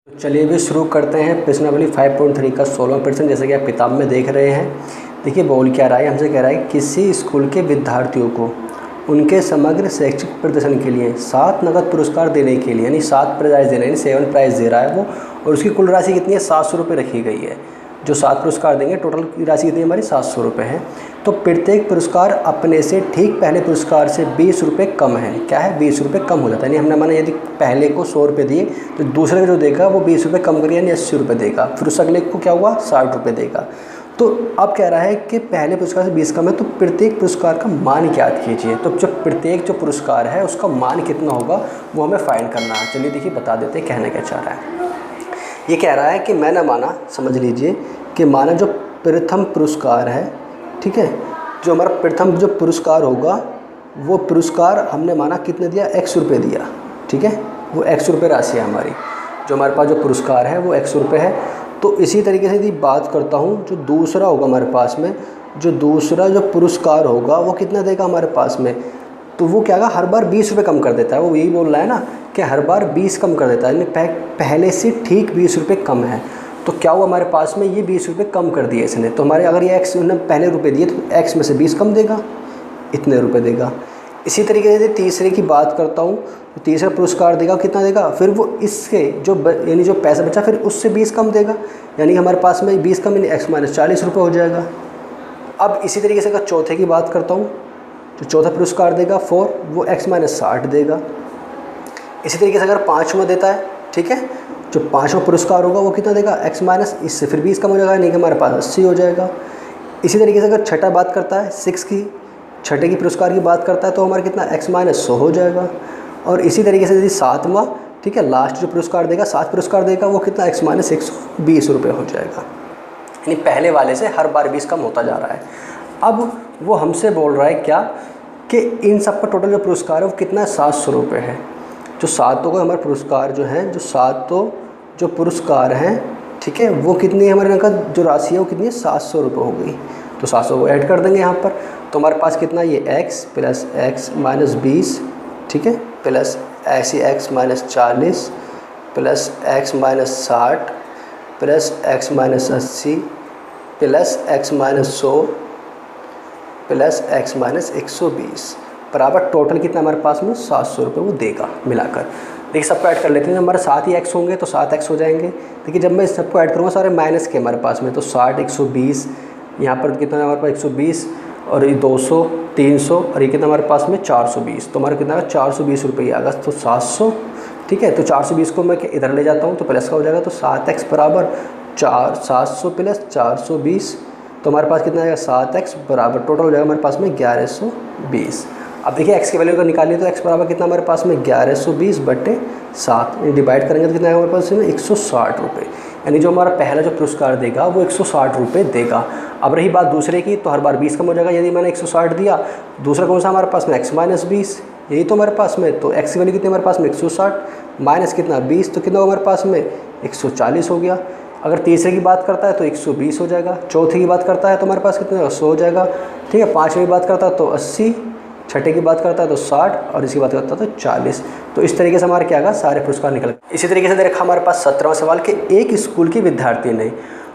तो चलिए भी शुरू करते हैं प्रश्नावली 5.3 का 16% जैसे कि आप किताब में देख रहे हैं। देखिए बोल क्या रहा है, हमसे कह रहा है किसी स्कूल के विद्यार्थियों को उनके समग्र शैक्षिक प्रदर्शन के लिए 7 नकद पुरस्कार देने के लिए यानी 7 प्राइज़ देना यानी 7 प्राइज़ दे रहा है वो, और उसकी कुल राशि कितनी है 700 रुपये रखी गई है। जो 7 पुरस्कार देंगे टोटल की राशि कितनी हमारी 700 रुपये है। तो प्रत्येक पुरस्कार अपने से ठीक पहले पुरस्कार से 20 रुपये कम है। क्या है 20 रुपये कम हो जाता है, यानी हमने माना यदि पहले को 100 रुपये दिए तो दूसरे को जो देगा वो 20 रुपये कम करिए यानी 80 रुपये देगा, फिर उस अगले को क्या हुआ 60 रुपये देगा। तो अब कह रहा है कि पहले पुरस्कार से 20 कम है तो प्रत्येक पुरस्कार का मान ज्ञात कीजिए। तो जो प्रत्येक जो पुरस्कार है उसका मान कितना होगा वो हमें फाइंड करना है। चलिए देखिए बता देते हैं कहना क्या चाह रहा है। ये कह रहा है कि मैंने माना, समझ लीजिए कि माना जो प्रथम पुरस्कार है, ठीक है, जो हमारा प्रथम जो पुरस्कार होगा वो पुरस्कार हमने माना कितने दिया x रुपये दिया, ठीक है, वो x रुपये राशि है हमारी। जो हमारे पास जो पुरस्कार है वो x रुपये है। तो इसी तरीके से यदि बात करता हूँ जो दूसरा होगा हमारे पास में, जो दूसरा जो पुरस्कार होगा वो कितना देगा हमारे पास में, तो वो क्या होगा हर बार 20 रुपये कम कर देता है। वो यही बोल रहा है ना कि हर बार 20 कम कर देता है, यानी पहले से ठीक 20 रुपये कम है। तो क्या हुआ हमारे पास में ये 20 रुपये कम कर दिए इसने। तो हमारे अगर ये x ने पहले रुपये दिए तो x में से 20 कम देगा, इतने रुपये देगा। इसी तरीके से तीसरे की बात करता हूँ तो तीसरा पुरस्कार देगा कितना देगा, फिर वो इसके जो यानी जो पैसा बचा फिर उससे 20 कम देगा, यानी हमारे पास में 20 कम यानी x माइनस 40 रुपये हो जाएगा। अब इसी तरीके से अगर चौथे की बात करता हूँ तो चौथा पुरस्कार देगा 4, वो x माइनस 60 देगा। इसी तरीके से अगर पाँचवा देता है, ठीक है, जो पाँचवा पुरस्कार होगा वो कितना देगा x माइनस, इससे फिर 20 कम हो जाएगा, नहीं कि हमारे पास 80 हो जाएगा। इसी तरीके से अगर छठा बात करता है 6 की, छठे की पुरस्कार की बात करता है तो हमारा कितना x माइनस 100 हो जाएगा। और इसी तरीके से यदि सातवां, ठीक है, लास्ट जो पुरस्कार देगा 7 पुरस्कार देगा वो कितना x माइनस 120 रुपये हो जाएगा, यानी पहले वाले से हर बार 20 कम होता जा रहा है। अब वो हमसे बोल रहा है क्या कि इन सब का टोटल जो पुरस्कार है वो कितना है 700 रुपये है। जो सातों को हमारे पुरस्कार जो हैं, जो सातों जो पुरस्कार हैं, ठीक है, वो कितनी है हमारे यहाँ का जो राशि है वो कितनी है 700 रुपये हो गई। तो 700 को ऐड कर देंगे यहाँ पर, तो हमारे पास कितना ये x प्लस x माइनस 20, ठीक है, प्लस ऐसी x minus 40 plus x minus 60 plus x minus 80 plus x minus 100 plus x minus 120 बराबर टोटल कितना हमारे पास में 700 रुपये वो देगा मिलाकर। देखिए सबको ऐड कर लेते हैं, हमारे 7 ही x होंगे तो 7x हो जाएंगे। देखिए जब मैं सबको ऐड करूँगा सारे माइनस के हमारे पास में, तो 60 120, यहाँ पर कितना है हमारे पास 120 और ये 200 300 और ये कितना हमारे पास में 420, तो हमारा कितना 420 रुपये आ गया। तो 700, ठीक है, तो 420 को मैं इधर ले जाता हूँ तो प्लस का हो जाएगा, तो 7x बराबर 700 प्लस 420, तो हमारे पास कितना आएगा 7x बराबर टोटल हो जाएगा हमारे पास में 1120। अब देखिए x की वैल्यू अगर निकालिए तो x बराबर कितना हमारे पास में 1120 बटे 7 डिवाइड करेंगे तो कितना आएगा हमारे पास में 160 रुपये, यानी जो हमारा पहला जो पुरस्कार देगा वो 160 रुपये देगा। अब रही बात दूसरे की, तो हर बार 20 कम हो जाएगा। यदि मैंने 160 दिया, दूसरा कौन सा हमारे पास में x माइनस 20, यही तो हमारे पास में, तो x की वैल्यू कितनी हमारे पास में 160 माइनस कितना 20, तो कितना हमारे पास में 140 हो गया। अगर तीसरे की बात करता है तो 120 हो जाएगा, चौथे की बात करता है तो हमारे पास कितना 100 हो जाएगा, ठीक है, पाँचवीं की बात करता है तो 80, छठे की बात करता है तो 60 और इसकी बात करता है तो 40। तो इस तरीके से हमारे क्या आएगा सारे पुरस्कार निकल। इसी तरीके से देखा हमारे पास 17वां सवाल कि एक स्कूल के विद्यार्थी ने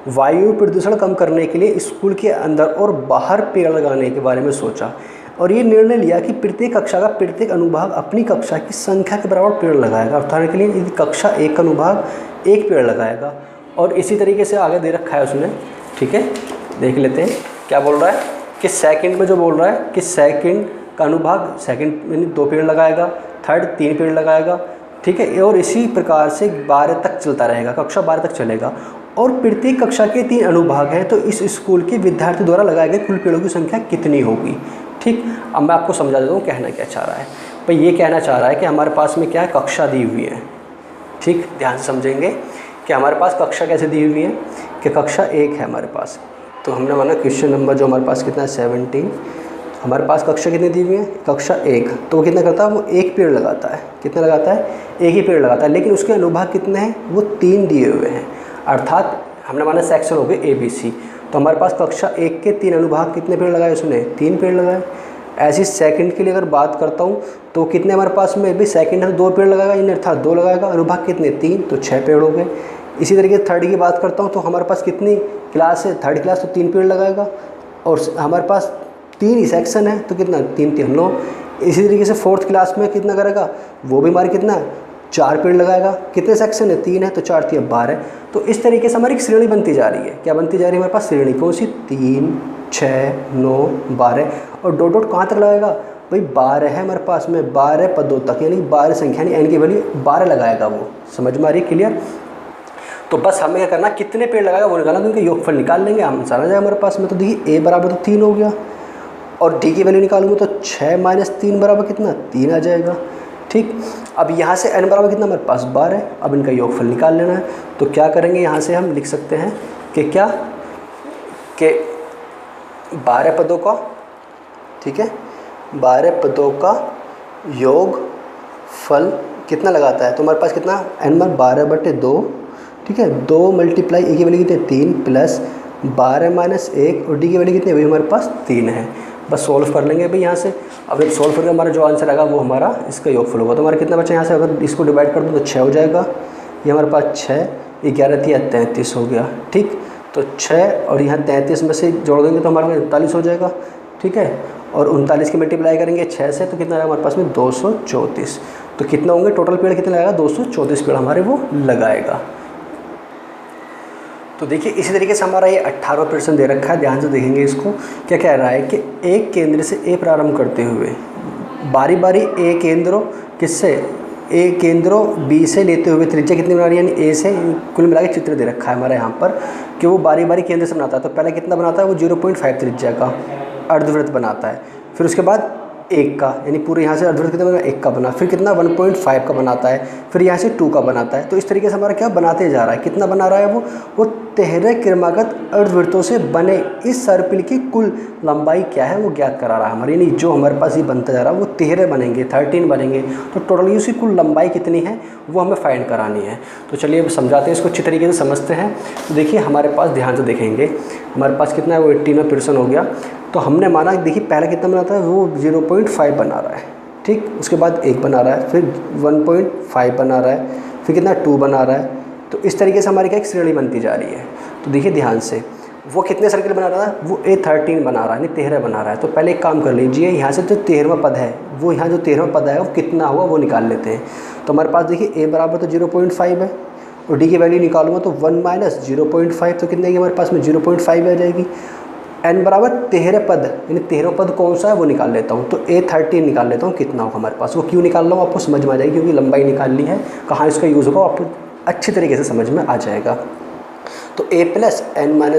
वायु प्रदूषण कम करने के लिए स्कूल के अंदर और बाहर पेड़ लगाने के बारे में सोचा और ये निर्णय लिया कि प्रत्येक कक्षा का प्रत्येक अनुभाग अपनी कक्षा की संख्या के बराबर पेड़ लगाएगा। उदाहरण के लिए यदि कक्षा 1 का अनुभाग 1 पेड़ लगाएगा, और इसी तरीके से आगे दे रखा है उसने, ठीक है, देख लेते हैं क्या बोल रहा है कि सेकंड में जो बोल रहा है कि सेकंड का अनुभाग सेकंड यानी 2 पेड़ लगाएगा, थर्ड 3 पेड़ लगाएगा, ठीक है, और इसी प्रकार से 12 तक चलता रहेगा, कक्षा 12 तक चलेगा। और प्रत्येक कक्षा के 3 अनुभाग हैं, तो इस स्कूल के विद्यार्थी द्वारा लगाए गए कुल पेड़ों की संख्या कितनी होगी। ठीक, अब मैं आपको समझा देता हूँ कहना क्या चाह रहा है। भाई ये कहना चाह रहा है कि हमारे पास में क्या है कक्षा दी हुई है, ठीक, ध्यान से समझेंगे कि हमारे पास कक्षा कैसे दी हुई है कि कक्षा 1 है हमारे पास, तो हमने माना क्वेश्चन नंबर जो हमारे पास कितना है 17, हमारे पास कक्षा कितनी दी हुई है कक्षा 1, तो वो कितना करता है वो 1 पेड़ लगाता है, कितना लगाता है 1 ही पेड़ लगाता है, लेकिन उसके अनुभाग कितने हैं वो 3 दिए हुए हैं, अर्थात हमने माना सेक्शन हो गए ABC। तो हमारे पास कक्षा 1 के 3 अनुभाग कितने पेड़ लगाए उसने 3 पेड़ लगाए। ऐसी सेकंड के लिए अगर बात करता हूँ तो कितने हमारे पास में भी सेकंड है तो 2 पेड़ लगाएगा, इन अर्थात 2 लगाएगा। अनुभाग कितने 3 तो 6 पेड़ हो गए। इसी तरीके से थर्ड की बात करता हूँ तो हमारे पास कितनी क्लास है, थर्ड क्लास तो 3 पेड़ लगाएगा और हमारे पास 3 ही सेक्शन है तो कितना 3 3 9। इसी तरीके से फोर्थ क्लास में कितना करेगा, वो भी हमारे कितना 4 पेड़ लगाएगा। कितने सेक्शन है 3 है तो 4 3 12। तो इस तरीके से हमारी एक श्रेणी बनती जा रही है। क्या बनती जा रही है हमारे पास श्रेणी, कौन सी 3 6 9 12। और डॉट डॉट कहाँ तक लगाएगा भाई 12 है हमारे पास में, 12 पदों तक, यानी 12 संख्या यानी एन की वैल्यू 12 लगाएगा। वो समझ में आ रही है, क्लियर। तो बस हमें क्या करना, कितने पेड़ लगाएगा वो निकालना, तो उनके योगफल निकाल लेंगे, हम समझ जाएगा हमारे पास में। तो देखिए ए बराबर तो 3 हो गया और डी की वैल्यू निकालूंगा तो 6 - 3 बराबर कितना 3 आ जाएगा। ठीक, अब यहाँ से n बराबर कितना हमारे पास 12। अब इनका योगफल निकाल लेना है। तो क्या करेंगे, यहाँ से हम लिख सकते हैं कि क्या कि 12 पदों का, ठीक है, 12 पदों का योगफल कितना लगाता है। तो हमारे पास कितना n में 12/2, ठीक है, 2 मल्टीप्लाई ए की वैल्यू कितनी 3 प्लस 12 - 1 और डी की वैल्यू कितनी है, हमारे पास 3 है। बस सॉल्व कर लेंगे भाई यहाँ से। अब जब सॉल्व करके हमारा जो आंसर आएगा वो हमारा इसका योगफल होगा। तो हमारा कितना बचा यहाँ से, अगर इसको डिवाइड कर दूँ तो 6 हो जाएगा। ये हमारे पास 6 11 3 33 हो गया। ठीक, तो 6 और यहाँ 33 में से जोड़ देंगे तो हमारे पास 39 हो जाएगा। ठीक है, और 39 की मल्टीप्लाई करेंगे 6 से तो कितना आएगा हमारे पास में 234। तो कितना होंगे टोटल पेड़ कितना लगाएगा, 234 पेड़ हमारे वो लगाएगा। तो देखिए इसी तरीके से हमारा ये 18% दे रखा है। ध्यान से देखेंगे इसको, क्या कह रहा है कि एक केंद्र से ए प्रारंभ करते हुए बारी बारी ए केंद्रों किससे, ए केंद्रों बी से लेते हुए त्रिज्या कितनी बना रही है, यानी ए से कुल मिला के चित्र दे रखा है हमारे यहाँ पर कि वो बारी बारी केंद्र से बनाता है। तो पहले कितना बनाता है वो 0.5 त्रिज्या का अर्धवृत्त बनाता है। फिर उसके बाद 1 का, यानी पूरे यहाँ से अर्धवृत्त कितना बना 1 का बना, फिर कितना 1.5 का बनाता है, फिर यहाँ से 2 का बनाता है। तो इस तरीके से हमारा क्या बनाते जा रहा है, कितना बना रहा है वो 13 क्रमागत अर्धवृत्तों से बने इस सर्पिल की कुल लंबाई क्या है वो ज्ञात करा रहा है हमारे, यानी जो हमारे पास ये बनता जा रहा है वो 13 बनेंगे, 13 बनेंगे। तो टोटली उसकी कुल लंबाई कितनी है वो हमें फाइंड करानी है। तो चलिए अब समझाते हैं इसको, अच्छी तरीके से समझते हैं। तो देखिए हमारे पास ध्यान से देखेंगे, हमारे पास कितना है वो 89% हो गया। तो हमने माना देखिए पहले कितना बनाता है वो 0.5 बना रहा है। ठीक, उसके बाद 1 बना रहा है, फिर 1.5 बना रहा है, फिर कितना 2 बना रहा है। तो इस तरीके से हमारी क्या एक श्रेणी बनती जा रही है। तो देखिए ध्यान से, वो कितने सर्किल बना रहा है, वो A13 बना रहा है, यानी 13 बना रहा है। तो पहले एक काम कर लीजिए, यहाँ से जो 13वां पद है वो यहाँ जो 13वां पद है वो कितना हुआ वो निकाल लेते हैं। तो हमारे पास देखिए A बराबर तो 0.5 है और D की वैल्यू निकालूंगा तो 1 - 0.5 तो कितने की हमारे पास में 0.5 आ जाएगी। n बराबर 13 पद, यानी 13वां पद कौन सा है वो निकाल लेता हूँ। तो A13 निकाल लेता हूँ कितना होगा हमारे पास। वो क्यों निकाल रहा हूँ आपको समझ में आ जाएगी, क्योंकि लंबाई निकालनी है, कहाँ इसका यूज़ होगा आपको अच्छी तरीके से समझ में आ जाएगा। तो A + n - 1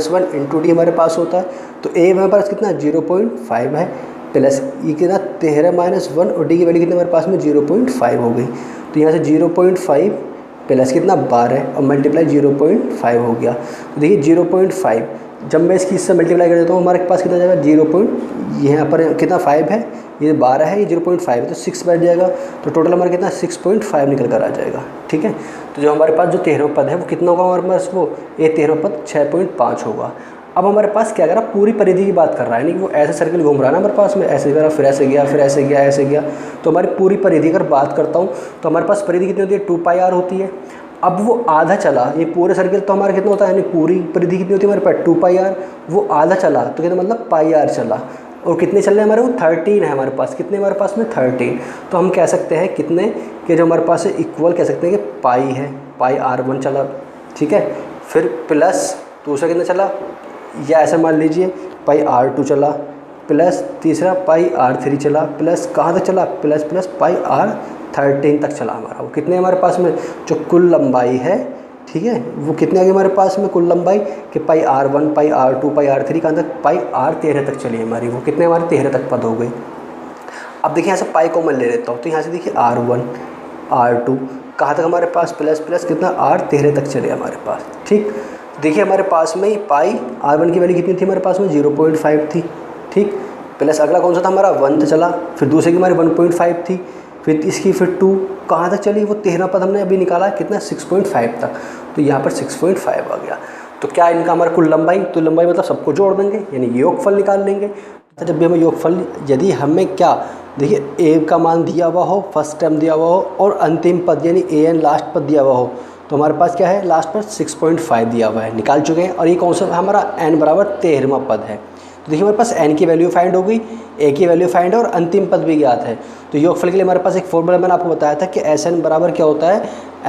× D हमारे पास होता है। तो A हमारे पास कितना 0.5 है प्लस ये कितना 13 - 1 और D की वैल्यू कितनी हमारे पास में 0.5 हो गई। तो यहाँ से 0.5 प्लस कितना 12 और मल्टीप्लाई 0.5 हो गया। तो देखिए 0.5 जब मैं इसकी इससे मल्टीप्लाई कर देता हूँ हमारे पास कितना जाएगा 0. यहाँ पर कितना 5 है, ये 12 है, ये 0.5 है तो 6 बैठ जाएगा। तो टोटल हमारा कितना 6.5 निकल कर आ जाएगा। ठीक है, तो जो हमारे पास जो 13वां पद है वो कितना होगा हमारे पास, वो ये 13वां पद 6.5 होगा। अब हमारे पास क्या करा, पूरी परिधि की बात कर रहा है, यानी कि वो ऐसे सर्किल घूम रहा है ना हमारे पास में, ऐसे करा फिर ऐसे गया, फिर ऐसे गया, ऐसे गया। तो हमारी पूरी परिधि अगर बात करता हूँ तो हमारे पास परिधि कितनी होती है 2πr होती है। अब वो आधा चला, ये पूरे सर्किल तो हमारा कितना होता है, यानी पूरी परिधि कितनी होती है हमारे पास 2πr, वो आधा चला तो कितना मतलब πr चला। और कितने चल रहे हैं हमारे, वो 13 है हमारे पास। कितने हमारे पास में 13। तो हम कह सकते हैं कितने कि जो हमारे पास है इक्वल कह सकते हैं कि पाई है, πr1 चला। ठीक है, फिर प्लस दूसरा कितना चला, या ऐसा मान लीजिए πr2 चला, प्लस तीसरा πr3 चला, प्लस कहाँ तक चला, प्लस πr13 तक चला हमारा। वो कितने हमारे पास में जो कुल लंबाई है, ठीक है, वो कितने आ गई हमारे पास में कुल लंबाई कि πr1 πr2 πr3 कहाँ तक πr13 तक चली हमारी। वो कितने हमारे 13 तक पद हो गई। अब देखिए यहाँ से पाई कॉमन ले लेता हूँ तो यहाँ से देखिए r1 r2 कहाँ तक हमारे पास प्लस प्लस कितना r13 तक चले हमारे पास। ठीक, देखिए हमारे पास में पाई r1 की वैल्यू कितनी थी हमारे पास में 0.5 थी। ठीक, प्लस अगला कौन सा था हमारा 1 चला, फिर दूसरे की हमारी 1.5 थी, फिर इसकी फिर 2 कहाँ तक चली, वो 13 पद हमने अभी निकाला कितना 6.5 तक। तो यहाँ पर 6.5 आ गया। तो क्या इनका हमारा कुल लंबाई, तो लंबाई मतलब सबको जोड़ देंगे यानी योगफल निकाल लेंगे। तो जब भी हमें योगफल, यदि हमें क्या देखिए ए का मान दिया हुआ हो, फर्स्ट टर्म दिया हुआ हो और अंतिम पद यानी an लास्ट पद दिया हुआ हो, तो हमारे पास क्या है लास्ट पर 6.5 दिया हुआ है, निकाल चुके हैं। और ये कौन सा हमारा n बराबर 13वां पद है। तो देखिए हमारे पास n की वैल्यू फाइंड हो गई, a की वैल्यू फाइंड है और अंतिम पद भी ज्ञात है। तो योगफल के लिए हमारे पास एक फॉर्मूला मैंने आपको बताया था कि Sn बराबर क्या होता है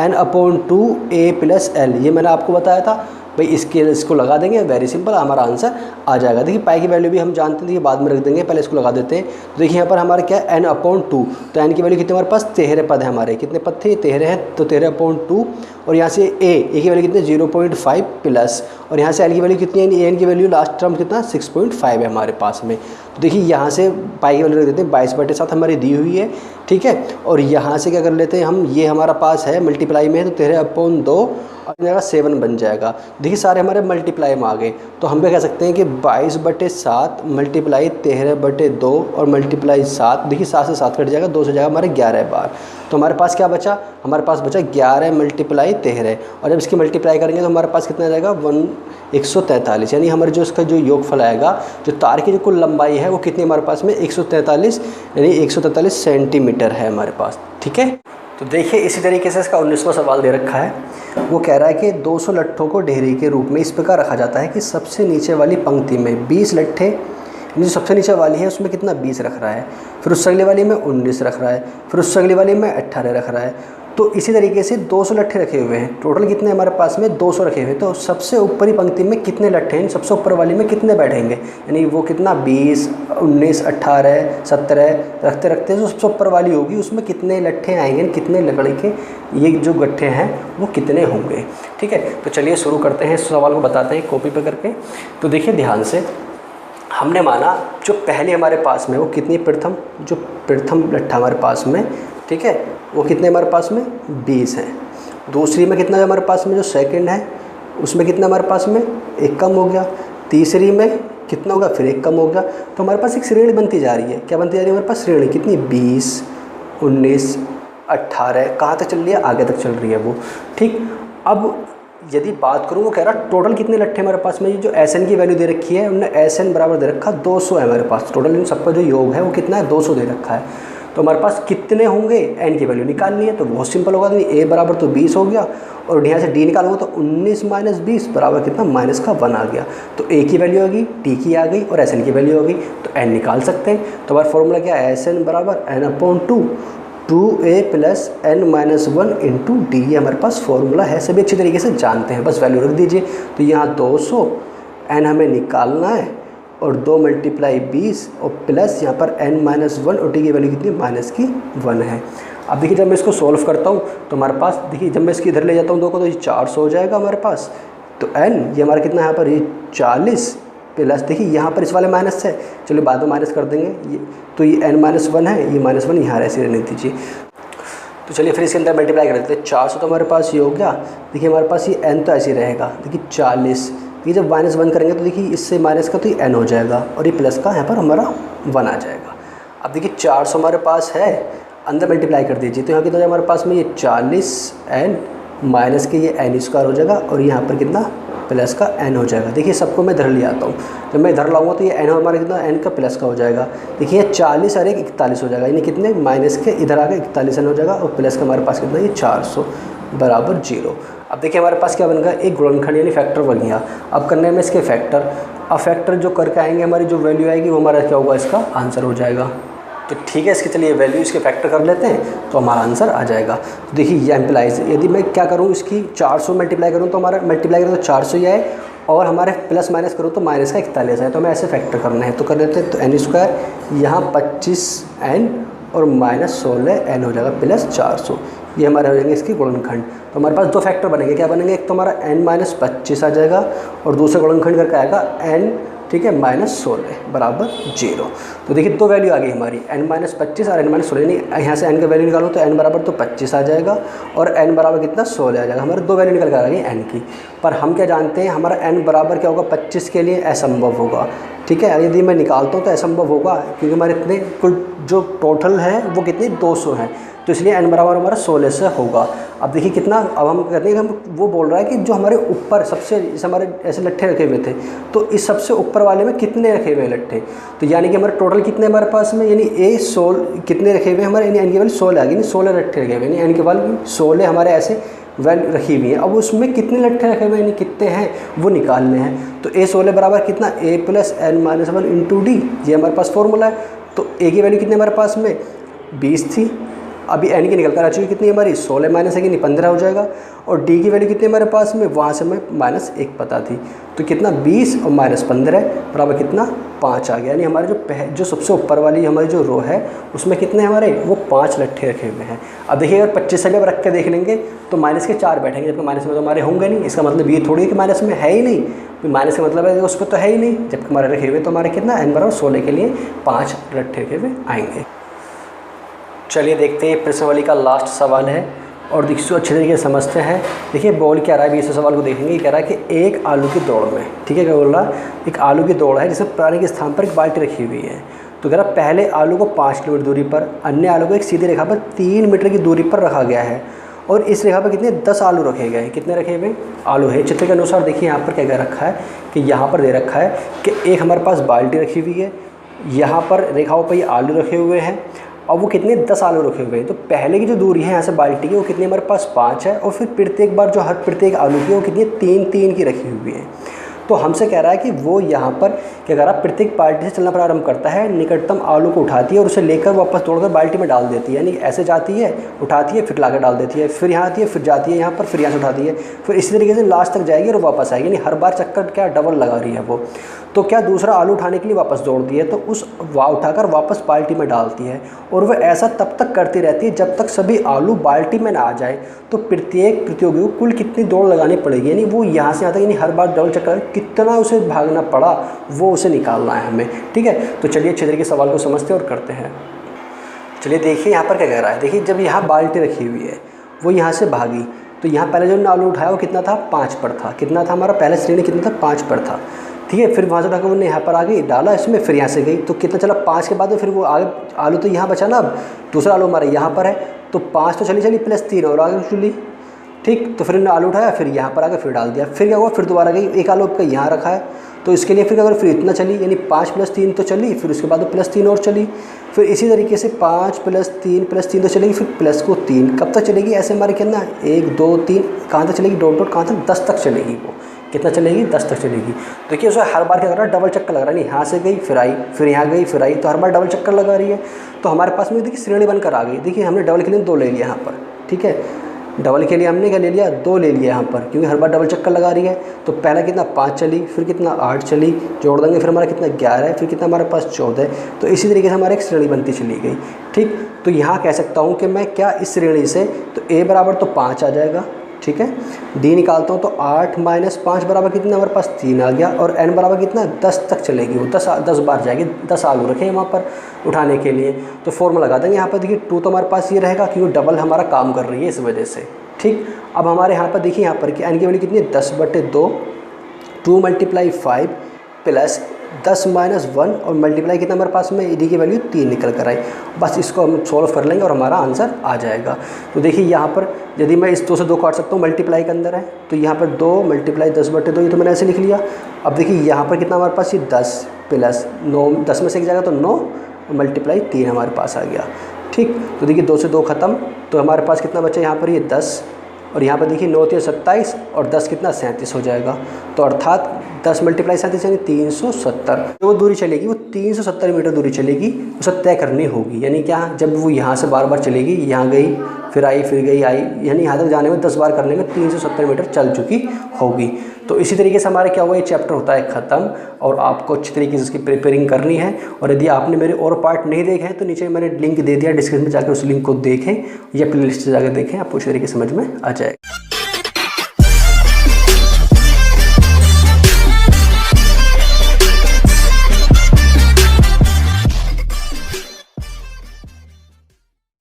n/2 a + l, ये मैंने आपको बताया था भाई। इसको लगा देंगे, वेरी सिंपल हमारा आंसर आ जाएगा। देखिए पाई की वैल्यू भी हम जानते हैं, देखिए बाद में रख देंगे, पहले इसको लगा देते हैं। तो देखिए यहाँ पर हमारा क्या है n/2, तो n की वैल्यू कितने हमारे पास 13 पद है हमारे, कितने पद थे 13 हैं, तो 13/2 और यहाँ से a की वैल्यू कितने 0.5 प्लस, और यहाँ से l की वैल्यू कितनी है, an की वैल्यू लास्ट टर्म कितना 6.5 है हमारे पास में। तो देखिए यहाँ से पाई की वैल्यू रख देते हैं 22/7 हमारी दी हुई है, ठीक है। और यहाँ से क्या कर लेते हैं हम, ये हमारा पास है मल्टीप्लाई में है, तो 13/2 और मेरा 7 बन जाएगा। देखिए सारे हमारे मल्टीप्लाई में आ गए, तो हम भी कह सकते हैं कि 22/7 मल्टीप्लाई 13/2 और मल्टीप्लाई 7, देखिए 7 से 7 कट जाएगा, 2 से जाएगा हमारे 11 बार। तो हमारे पास क्या बचा, हमारे पास बचा 11 मल्टीप्लाई 13, और जब इसकी मल्टीप्लाई करेंगे तो हमारे पास कितना जाएगा 143, यानी हमारे जो इसका जो योगफल आएगा, जो तार की जो कुल लंबाई है वो कितनी हमारे पास में 143, यानी 143 सेंटीमीटर है हमारे पास, ठीक है। तो देखिए इसी तरीके से इसका 19वां सवाल दे रखा है, वो कह रहा है कि 200 लट्ठों को ढेरी के रूप में इस प्रकार रखा जाता है कि सबसे नीचे वाली पंक्ति में 20 लट्ठे, जो सबसे नीचे वाली है उसमें कितना 20 रख रहा है, फिर उससे अगली वाली में 19 रख रहा है, फिर उससे अगली वाली में 18 रख रहा है। तो इसी तरीके से 200 लट्ठे रखे हुए हैं, टोटल कितने हमारे पास में 200 रखे हुए हैं। तो सबसे ऊपरी पंक्ति में कितने लट्ठे हैं, सबसे ऊपर वाली में कितने बैठेंगे, यानी वो कितना 20, 19, 18, 17 रखते रखते जो सबसे ऊपर वाली होगी उसमें कितने लट्ठे आएंगे, कितने लकड़ी के ये जो गट्ठे हैं वो कितने होंगे, ठीक है। तो चलिए शुरू करते हैं, इस सवाल को बताते हैं कॉपी पे करके। तो देखिए ध्यान से, हमने माना जो पहले हमारे पास में वो कितनी प्रथम लट्ठा हमारे पास में, ठीक है, वो कितने हमारे पास में 20 है। दूसरी में कितना है हमारे पास में, जो सेकंड है उसमें कितना हमारे पास में 1 कम हो गया, तीसरी में कितना होगा फिर 1 कम हो गया। तो हमारे पास एक श्रेणी बनती जा रही है, क्या बनती जा रही है हमारे पास श्रेणी, कितनी 20, 19, 18, कहाँ तक चल रही है, आगे तक चल रही है वो, ठीक। अब यदि बात करूँ, वो कह रहा टोटल कितने लट्ठे हमारे पास में, जो Sn की वैल्यू दे रखी है उन्होंने Sn बराबर दे रखा 200 है हमारे पास, टोटल इन सबका जो योग है वो कितना है 200 दे रखा है। तो हमारे पास कितने होंगे, n की वैल्यू निकालनी है, तो बहुत सिंपल होगा, तो a बराबर तो 20 हो गया, और यहाँ से d निकालूंगा तो 19 - 20 बराबर कितना -1 आ गया। तो a की वैल्यू आ गई, t की आ गई और Sn की वैल्यू आ गई, तो n निकाल सकते हैं। तो हमारा फॉर्मूला क्या है, Sn बराबर n/2 2a + n-1 × d, ये हमारे पास फॉर्मूला है, सभी अच्छी तरीके से जानते हैं, बस वैल्यू रख दीजिए। तो यहाँ 200, n हमें निकालना है, और 2 × 20 और प्लस यहाँ पर n-1 और t की वैल्यू कितनी -1 है। अब देखिए जब मैं इसको सॉल्व करता हूँ तो हमारे पास देखिए, जब मैं इसकी इधर ले जाता हूँ 2 को, तो ये 400 हो जाएगा हमारे पास। तो n ये हमारा कितना है यहाँ पर, ये 40 प्लस, देखिए यहाँ पर इस वाले माइनस है, चलिए बाद में माइनस कर देंगे ये, तो ये n-1 है, ये -1 यहाँ ऐसे रहने दीजिए। तो चलिए फिर इसके अंदर मल्टीप्लाई कर देते हैं, 400 तो हमारे पास ये हो गया, देखिए हमारे पास ये n तो ऐसे ही रहेगा, देखिए 40, ये जब -1 करेंगे तो देखिए इससे माइनस का तो ये n हो जाएगा, और ये प्लस का यहाँ पर हमारा 1 आ जाएगा। अब देखिए 400 हमारे पास है, अंदर मल्टीप्लाई कर दीजिए, तो यहाँ कितना हमारे पास में ये 40n माइनस के ये n² हो जाएगा, और यहाँ पर कितना प्लस का n हो जाएगा। देखिए सबको मैं इधर ले आता हूँ, जब मैं इधर लाऊंगा तो ये n हमारा कितना n का प्लस का हो जाएगा, देखिए 40 और 1 41 हो जाएगा, यानी कितने माइनस के इधर आगे 41n हो जाएगा, और प्लस का हमारे पास कितना ये 400 बराबर 0। अब देखिए हमारे पास क्या बन गया, एक गुणनखंड यानी फैक्टर बन गया। अब करने में इसके फैक्टर, अब फैक्टर जो करके आएंगे हमारी जो वैल्यू आएगी वो हमारा क्या होगा, इसका आंसर हो जाएगा। तो ठीक है, इसके चलिए वैल्यू इसके फैक्टर कर लेते हैं तो हमारा आंसर आ जाएगा। तो देखिए ये एम्प्लाइज, यदि मैं क्या करूँ, इसकी 400 मल्टीप्लाई करूँ तो हमारा मल्टीप्लाई करूँ तो 400 ही आए, और हमारे प्लस माइनस करूँ तो माइनस का 41 है, तो हमें ऐसे फैक्टर करना है। तो कर लेते हैं, तो n² यहाँ 25n और -16n हो जाएगा प्लस 400, ये हमारे हो जाएंगे इसकी गुणनखंड। तो हमारे पास 2 फैक्टर बनेंगे, क्या बनेंगे, एक तो हमारा n-25 आ जाएगा, और दूसरा गुणनखंड करके आएगा n, ठीक है, -16 बराबर 0। तो देखिए 2 वैल्यू आ गई हमारी, n-25 और n-16, यानी यहाँ से n का वैल्यू निकालो तो n बराबर तो 25 आ जाएगा, और n बराबर कितना 16 आ जाएगा। हमारे 2 वैल्यू निकल कर आ गई n की, पर हम क्या जानते हैं, हमारा n बराबर क्या होगा 25 के लिए असंभव होगा, ठीक ठीक है। यदि मैं निकालता हूँ तो असंभव होगा, क्योंकि हमारे इतने कुल जो टोटल है वो कितने 200 हैं, तो इसलिए n बराबर हमारा 16 से होगा। अब देखिए कितना, अब हम कहते हैं कि हम वो बोल रहा है कि जो हमारे ऊपर सबसे, जैसे हमारे ऐसे लट्ठे रखे हुए थे, तो इस सबसे ऊपर वाले में कितने रखे हुए हैं लट्ठे, तो यानी कि हमारे टोटल कितने हमारे पास में, यानी ए 16 कितने रखे हुए हैं हमारे, यानी n की वैल्यू 16 आ गई, यानी 16 लट्ठे रखे हुए, यानी n की वैल्यू 16 हमारे ऐसे वैल्यू रखी हुई है। अब उसमें कितने लट्ठे रखे हुए हैं, यानी कितने हैं वो निकालने हैं। तो ए 16 बराबर कितना, a + n-1 इंटू डी, ये हमारे पास फॉर्मूला है। तो ए की वैल्यू कितनी हमारे पास में 20 थी, अभी n की निकल कर आ चुकी कितनी हमारी 16 माइनस है कि नहीं 15 हो जाएगा। और d की वैल्यू कितनी हमारे पास में, वहाँ से हमें -1 पता थी, तो कितना 20 और -15 बराबर कितना 5 आ गया। यानी हमारे जो सबसे ऊपर वाली हमारी जो रो है उसमें कितने हमारे वो 5 लट्ठे रखे हुए हैं। अब देखिए अगर 25 से भी अब रख के देख लेंगे तो माइनस के 4 बैठेंगे, जबकि माइनस में तो हमारे होंगे नहीं, इसका मतलब ये थोड़ी है कि माइनस में है ही नहीं, तो माइनस का मतलब है उस पर तो है ही नहीं, जबकि हमारे रखे हुए तो हमारे कितना n बराबर 16 के लिए 5 लट्ठे रखे हुए आएंगे। चलिए देखते हैं प्रश्नावली का लास्ट सवाल है और देखिए अच्छे तरीके से समझते हैं। देखिए बोल क्या रहा है, इस सवाल को देखेंगे। कह रहा है कि एक आलू की दौड़ में, ठीक है, क्या बोल रहा है, एक आलू की दौड़ है जिसमें प्राणी के स्थान पर एक बाल्टी रखी हुई है। तो कह रहा पहले आलू को 5 किलोमीटर दूरी पर, अन्य आलू को एक सीधी रेखा पर 3 मीटर की दूरी पर रखा गया है और इस रेखा पर कितने 10 आलू रखे गए हैं। कितने रखे हुए आलू है चित्र के अनुसार। देखिए यहाँ पर क्या क्या रखा है कि यहाँ पर दे रखा है कि एक हमारे पास बाल्टी रखी हुई है, यहाँ पर रेखाओं पर ये आलू रखे हुए हैं और वो कितने 10 आलू रखे हुए हैं। तो पहले की जो दूरी है यहाँ से बाल्टी की वो कितनी हमारे पास 5 है, और फिर प्रत्येक बार जो हर प्रत्येक आलू की वो कितनी 3-3 की रखी हुई है। तो हमसे कह रहा है कि वो यहाँ पर क्या कर रहा है, प्रत्येक बाल्टी से चलना प्रारंभ करता है, निकटतम आलू को उठाती है और उसे लेकर वापस तोड़कर बाल्टी में डाल देती है। यानी ऐसे जाती है, उठाती है, फिर लाकर डाल देती है, फिर यहाँ आती है, फिर जाती है यहाँ पर, फिर यहाँ से उठाती है, फिर इसी तरीके से लास्ट तक जाएगी और वापस आएगी। यानी हर बार चक्कर क्या डबल लगा रही है वो। तो क्या दूसरा आलू उठाने के लिए वापस दौड़ती है, तो उस उठाकर वापस बाल्टी में डालती है और वह ऐसा तब तक करती रहती है जब तक सभी आलू बाल्टी में ना आ जाए। तो प्रत्येक प्रतियोगी को कुल कितनी दौड़ लगानी पड़ेगी, यानी वो यहाँ से आता है, यानी हर बार डबल चक्कर कितना उसे भागना पड़ा वो उसे निकालना है हमें। ठीक है, तो चलिए अच्छे तरीके से सवाल को समझते हैं और करते हैं। चलिए देखिए यहाँ पर क्या कह रहा है। देखिए जब यहाँ बाल्टी रखी हुई है वो यहाँ से भागी, तो यहाँ पहले जो आलू उठाया वो कितना था 5 पर था। कितना था हमारा पहले श्रेणी कितना था 5 पर था। ठीक है, फिर वहाँ से उठाकर उन्होंने यहाँ पर आ गई, डाला इसमें, फिर यहाँ से गई, तो कितना चला 5 के बाद में फिर वो आगे आलू तो यहाँ बचा ना। अब दूसरा आलू हमारा यहाँ पर है, तो 5 तो चली प्लस 3 और आगे चली। ठीक, तो फिर उन्होंने आलू उठाया, फिर यहाँ पर आकर फिर डाल दिया। फिर क्या हुआ, फिर दोबारा गई, एक आलू का यहाँ रखा है, तो इसके लिए फिर क्या करें, फिर इतना चली, यानी 5 + 3 तो चली, फिर उसके बाद प्लस 3 और चली, फिर इसी तरीके से 5 + 3 तो चलेगी, फिर प्लस को 3 कब तक चलेगी, ऐसे हमारे कितना 1 2 3 कहाँ तक चलेगी, डॉट डॉट कहाँ तक 10 तक चलेगी। वो कितना चलेगी 10 तक चलेगी। देखिए उसे हर बार क्या कर रहा है, डबल चक्कर लगा रहा है, नहीं यहाँ से गई फिर आई, फिर यहाँ गई फिर आई, तो हर बार डबल चक्कर लगा रही है। तो हमारे पास में देखिए श्रेणी बनकर आ गई। देखिए हमने डबल के लिए 2 ले लिया यहाँ पर। ठीक है, डबल के लिए हमने क्या ले लिया 2 ले लिया यहाँ पर, क्योंकि हर बार डबल चक्कर लगा रही है। तो पहला कितना 5 चली, फिर कितना 8 चली, जोड़ देंगे फिर हमारा कितना 11 है, फिर कितना हमारे पास 14 है। तो इसी तरीके से हमारे एक श्रेणी बनती चली गई। ठीक, तो यहाँ कह सकता हूँ कि मैं क्या इस श्रेणी से, तो a बराबर तो 5 आ जाएगा। ठीक है, d निकालता हूँ तो 8 - 5 बराबर कितना हमारे पास 3 आ गया, और n बराबर कितना 10 तक चलेगी, वो 10 बार जाएगी। 10 आलू रखे वहाँ पर उठाने के लिए, तो फॉर्मूला लगा देंगे यहाँ पर। देखिए 2 तो हमारे पास ये रहेगा क्योंकि डबल हमारा काम कर रही है इस वजह से। ठीक, अब हमारे यहाँ पर देखिए यहाँ पर कि n की वैल्यू कितनी है 10/2, 2 × 5 प्लस 10 - 1 और मल्टीप्लाई कितना हमारे पास में d की वैल्यू 3 निकल कर आई। बस इसको हम सॉल्व कर लेंगे और हमारा आंसर आ जाएगा। तो देखिए यहाँ पर यदि मैं इस 2 से 2 काट सकता हूँ, मल्टीप्लाई के अंदर है, तो यहाँ पर 2 × 10/2, ये तो मैंने ऐसे लिख लिया। अब देखिए यहाँ पर कितना हमारे पास ये 10 प्लस 9, 10 में से एक जाएगा तो 9 और मल्टीप्लाई 3 हमारे पास आ गया। ठीक, तो देखिए 2 से 2 ख़त्म, तो हमारे पास कितना बचा यहाँ पर ये 10, और यहाँ पर देखिए 9 × 27 और 10 कितना 37 हो जाएगा। तो अर्थात 10 × 37 यानी 370। जो दूरी चलेगी वो 370 मीटर दूरी चलेगी, उसे तय करनी होगी। यानी क्या, जब वो यहाँ से बार बार चलेगी, यहाँ गई फिर आई फिर गई आई, यानी यहाँ तक जाने में 10 बार करने में 370 मीटर चल चुकी होगी। तो इसी तरीके से हमारे क्या हुआ, ये चैप्टर होता है ख़त्म, और आपको अच्छी तरीके से इसकी प्रिपेयरिंग करनी है। और यदि आपने मेरे और पार्ट नहीं देखे हैं तो नीचे मैंने लिंक दे दिया डिस्क्रिप्शन में, जाकर उस लिंक को देखें या प्लेलिस्ट से जाकर देखें, आपको अच्छी तरीके से समझ में आ जाएगा।